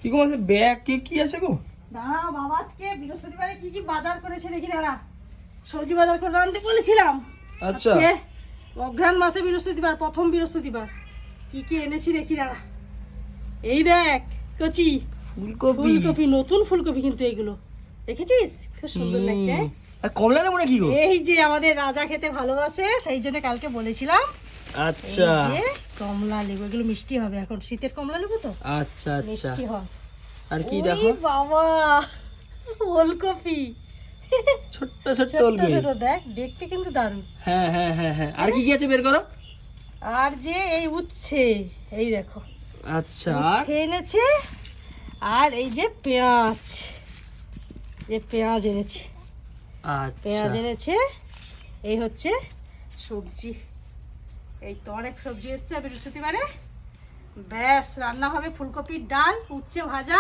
কি গো আছে ব্যাগ কি আছে গো? দাঁড়াও বাবা, আজকে বৃহস্পতিবারে কি কি বাজার করেছে দেখি। দাঁড়া, সবজি বাজার করে আনতে বলেছিলাম। আচ্ছা, আজকে অঘ্রাণ মাসে বৃহস্পতিবার, প্রথম বৃহস্পতিবার। কি কি এনেছি দেখি। দাঁড়া, এই দেখ কচি ফুলকপি, নতুন ফুলকপি কিন্তু এইগুলো দেখেছিস, খুব সুন্দর লাগছে। আর কমলা লেবু নাকি গো? এই যে আমাদের রাজা খেতে ভালোবাসে, সেই জন্য কালকে বলেছিলাম। আচ্ছা এই যে কমলা লেবু, এগুলো মিষ্টি হবে, এখন শীতের কমলা লেবু তো আচ্ছা আচ্ছা। মিষ্টি হয়। আর কি ওই দেখো? বাবা, ওলকপি, ছোট্ট ছোট্ট ছোট ওলকপি। ছোট, দেখ দেখতে কিন্তু দারুণ। হ্যাঁ হ্যাঁ হ্যাঁ হ্যাঁ। আর কি কি আছে বের করো। আর যে এই উচ্ছে, এই দেখো আচ্ছা, উচ্ছে এনেছে। আর এই যে পেঁয়াজ, পেঁয়াজ এনেছে, পেঁয়াজ আচ্ছা এনেছে। এই হচ্ছে সবজি, এই তো অনেক সবজি এসছে বৃহস্পতিবারে। ব্যাস, রান্না হবে ফুলকপির ডাল, উচ্ছে ভাজা,